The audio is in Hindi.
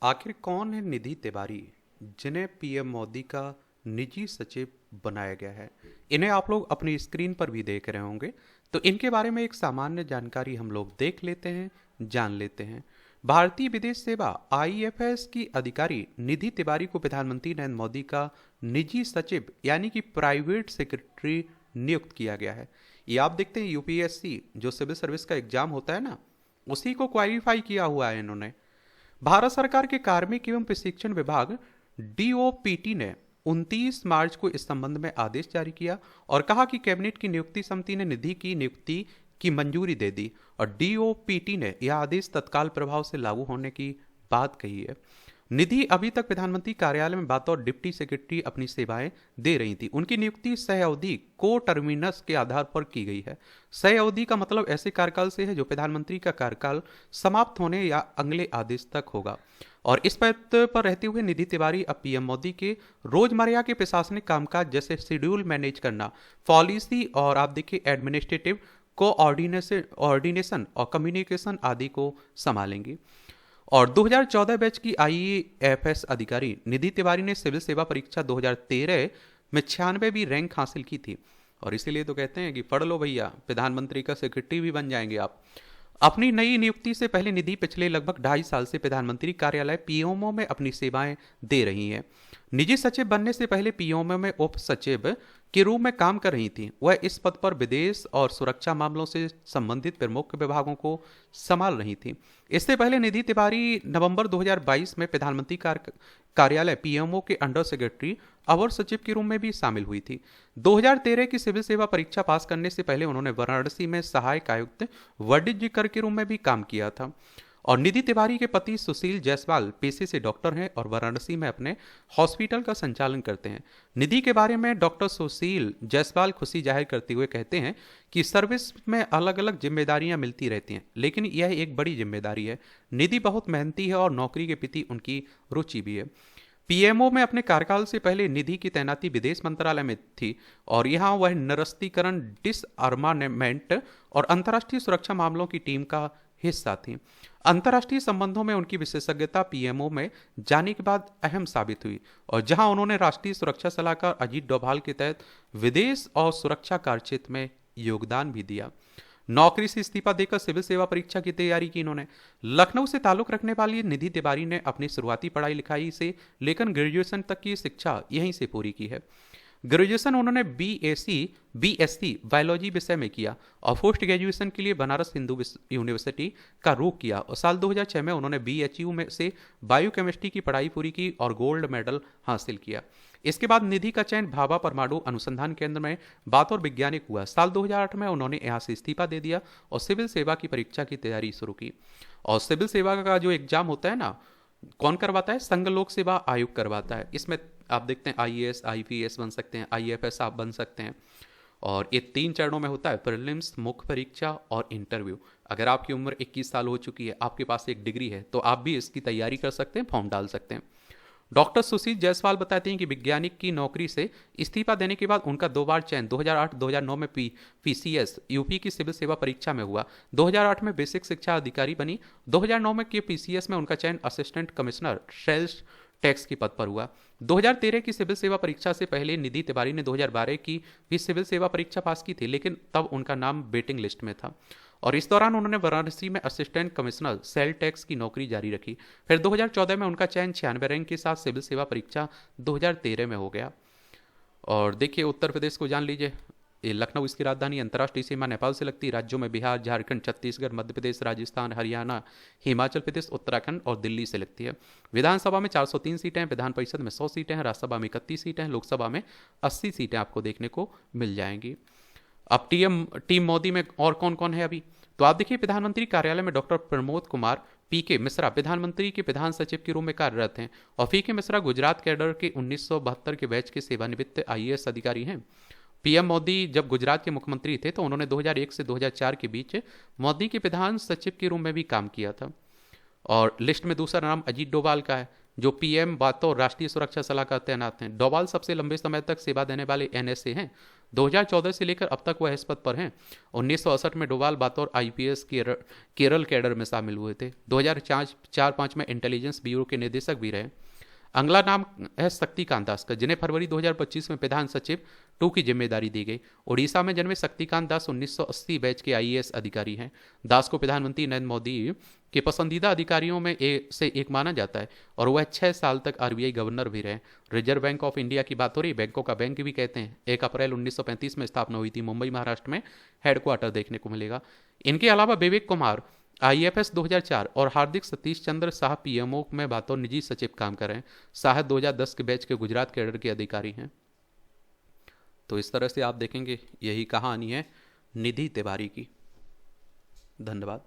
आखिर कौन है निधि तिवारी, जिन्हें पीएम मोदी का निजी सचिव बनाया गया है? इन्हें आप लोग अपनी स्क्रीन पर भी देख रहे होंगे। तो इनके बारे में एक सामान्य जानकारी हम लोग देख लेते हैं, जान लेते हैं। भारतीय विदेश सेवा आईएफएस की अधिकारी निधि तिवारी को प्रधानमंत्री नरेंद्र मोदी का निजी सचिव यानी कि प्राइवेट सेक्रेटरी नियुक्त किया गया है। ये आप देखते हैं यूपीएससी जो सिविल सर्विस का एग्जाम होता है ना, उसी को क्वालिफाई किया हुआ है इन्होंने। भारत सरकार के कार्मिक एवं प्रशिक्षण विभाग डीओपीटी ने 29 मार्च को इस संबंध में आदेश जारी किया और कहा कि कैबिनेट की नियुक्ति समिति ने निधि की नियुक्ति की मंजूरी दे दी और डीओपीटी ने यह आदेश तत्काल प्रभाव से लागू होने की बात कही है। निधि अभी तक प्रधानमंत्री कार्यालय में बतौर डिप्टी सेक्रेटरी अपनी सेवाएं दे रही थी। उनकी नियुक्ति सह अवधि को टर्मिनस के आधार पर की गई है। सह अवधि का मतलब ऐसे कार्यकाल से है जो प्रधानमंत्री का कार्यकाल समाप्त होने या अगले आदेश तक होगा। और इस पद पर रहते हुए निधि तिवारी अब पीएम मोदी के रोजमर्रा के प्रशासनिक कामकाज जैसे शेड्यूल मैनेज करना, पॉलिसी और आप देखिए एडमिनिस्ट्रेटिव कोऑर्डिनेशन और कम्युनिकेशन आदि को संभालेंगी। और 2014 बैच की आईएएफएस अधिकारी निधि तिवारी ने सिविल सेवा परीक्षा 2013 में 96वीं रैंक हासिल की थी। और इसीलिए तो कहते हैं कि पढ़ लो भैया, प्रधानमंत्री का सेक्रेटरी भी बन जाएंगे आप। अपनी नई नियुक्ति से पहले निधि पिछले लगभग 2.5 साल से प्रधानमंत्री कार्यालय पीएमओ में अपनी सेवाएं दे रही हैं। निजी सचिव बनने से पहले पीएमओ में उप सचिव के रूप में काम कर रही थी। वह इस पद पर विदेश और सुरक्षा मामलों से संबंधित प्रमुख विभागों को संभाल रही थी। इससे पहले निधि तिवारी नवंबर 2022 में प्रधानमंत्री कार्यालय पीएमओ के अंडर सेक्रेटरी अवर सचिव के रूप में भी शामिल हुई थी। 2013 की सिविल सेवा परीक्षा पास करने से पहले उन्होंने वाराणसी में सहायक आयुक्त वाणिज्यकर के रूप में भी काम किया था। और निधि तिवारी के पति सुशील जायसवाल पेशे से डॉक्टर हैं और वाराणसी में अपने हॉस्पिटल का संचालन करते हैं। निधि के बारे में डॉक्टर सुशील जायसवाल खुशी जाहिर करते हुए कहते हैं कि सर्विस में अलग अलग जिम्मेदारियां मिलती रहती हैं, लेकिन यह एक बड़ी जिम्मेदारी है। निधि बहुत मेहनती है और नौकरी के प्रति उनकी रुचि भी है। पीएमओ में अपने कार्यकाल से पहले निधि की तैनाती विदेश मंत्रालय में थी और यहां वह निरस्त्रीकरण, डिसआर्मामेंट और अंतर्राष्ट्रीय सुरक्षा मामलों की टीम का हिस्सा थी। अंतर्राष्ट्रीय संबंधों में उनकी विशेषज्ञता पीएमओ में जाने के बाद अहम साबित हुई और जहां उन्होंने राष्ट्रीय सुरक्षा सलाहकार अजीत डोभाल के तहत विदेश और सुरक्षा कार्यक्षेत्र में योगदान भी दिया। नौकरी से इस्तीफा देकर सिविल सेवा परीक्षा की तैयारी की इन्होंने। लखनऊ से ताल्लुक रखने वाली निधि तिवारी ने अपनी शुरुआती पढ़ाई लिखाई से लेकर ग्रेजुएशन तक की शिक्षा यहीं से पूरी की है। ग्रेजुएशन उन्होंने बीएससी बायोलॉजी विषय में किया और पोस्ट ग्रेजुएशन के लिए बनारस हिंदू यूनिवर्सिटी का रुख किया और साल 2006 में उन्होंने बीएचयू में से बायोकेमिस्ट्री की पढ़ाई पूरी की और गोल्ड मेडल हासिल किया। इसके बाद निधि का चयन भाभा परमाणु अनुसंधान केंद्र में बतौर वैज्ञानिक हुआ। साल 2008 में उन्होंने यहां से इस्तीफा दे दिया और सिविल सेवा की परीक्षा की तैयारी शुरू की। और सिविल सेवा का जो एग्जाम होता है ना, कौन करवाता है? संघ लोक सेवा आयोग करवाता है। इसमें आप देखते हैं आईएएस आईपीएस बन सकते हैं, आईएफएस आप बन सकते हैं। और ये 3 चरणों में होता है, प्रीलिम्स, मुख्य परीक्षा और इंटरव्यू। अगर आपकी उम्र 21 साल हो चुकी है, आपके पास एक डिग्री है, तो आप भी इसकी तैयारी कर सकते हैं, फॉर्म डाल सकते हैं। डॉक्टर सुशील जायसवाल बताते हैं कि वैज्ञानिक की नौकरी से इस्तीफा देने के बाद उनका 2 बार चयन 2008-2009 में पीसीएस यूपी की सिविल सेवा परीक्षा में हुआ। 2008 में बेसिक शिक्षा अधिकारी बनी। 2009 में के पीसीएस में उनका चयन असिस्टेंट कमिश्नर सेल्स टैक्स के पद पर हुआ। 2013 की सिविल सेवा परीक्षा से पहले निधि तिवारी ने 2012 की भी सिविल सेवा परीक्षा पास की थी, लेकिन तब उनका नाम वेटिंग लिस्ट में था। और इस दौरान उन्होंने वाराणसी में असिस्टेंट कमिश्नर सेल टैक्स की नौकरी जारी रखी। फिर 2014 में उनका चयन 96 रैंक के साथ सिविल सेवा परीक्षा 2013 में हो गया। और देखिए उत्तर प्रदेश को जान लीजिए। ये लखनऊ इसकी राजधानी, अंतर्राष्ट्रीय सीमा नेपाल से लगती। राज्यों में बिहार, झारखंड, छत्तीसगढ़, मध्य प्रदेश, राजस्थान, हरियाणा, हिमाचल प्रदेश, उत्तराखंड और दिल्ली से लगती है। विधानसभा में 403 सीटें हैं, विधान परिषद में 100 सीटें हैं, राज्यसभा में 31 सीटें हैं, लोकसभा में 80 सीटें आपको देखने को मिल जाएंगी। अब टीम मोदी में और कौन कौन है अभी, तो आप देखिए प्रधानमंत्री कार्यालय में डॉक्टर प्रमोद कुमार पीके मिश्रा प्रधानमंत्री के प्रधान सचिव के रूप में कार्यरत हैं और पीके मिश्रा गुजरात कैडर के 1972 के बैच के सेवानिवृत्त आईएएस अधिकारी हैं। पीएम मोदी जब गुजरात के मुख्यमंत्री थे तो उन्होंने 2001 से 2004 के बीच मोदी के प्रधान सचिव के रूप में भी काम किया था। और लिस्ट में दूसरा नाम अजीत डोभाल का है। जो पीएम बातौर राष्ट्रीय सुरक्षा सलाहकार तैनात हैं। डोभाल सबसे लंबे समय तक सेवा देने वाले एनएसए हैं। 2014 से लेकर अब तक वह इस पद पर हैं। 1968 में डोभाल बातौर आईपीएस केरल कैडर में शामिल हुए थे। 2004-5 में इंटेलिजेंस ब्यूरो के निदेशक भी रहे। अगला नाम है शक्तिकांत दास का, जिन्हें फरवरी 2025 में प्रधान सचिव 2 की जिम्मेदारी दी गई। ओडिशा में जन्मे शक्तिकांत दास 1980 बैच के आईएएस अधिकारी हैं। दास को प्रधानमंत्री नरेंद्र मोदी के पसंदीदा अधिकारियों में से एक माना जाता है और वह 6 साल तक आरबीआई गवर्नर भी रहे। रिजर्व बैंक ऑफ इंडिया की बात हो रही, बैंकों का बैंक भी कहते हैं। 1 अप्रैल 1935 में स्थापना हुई थी। मुंबई महाराष्ट्र में हेडक्वार्टर देखने को मिलेगा। इनके अलावा विवेक कुमार आईएफएस 2004 और हार्दिक सतीश चंद्र शाह पीएमओ में बातौर निजी सचिव काम कर रहे हैं। शाह 2010 के बैच के गुजरात कैडर के अधिकारी हैं। तो इस तरह से आप देखेंगे, यही कहानी है निधि तिवारी की। धन्यवाद।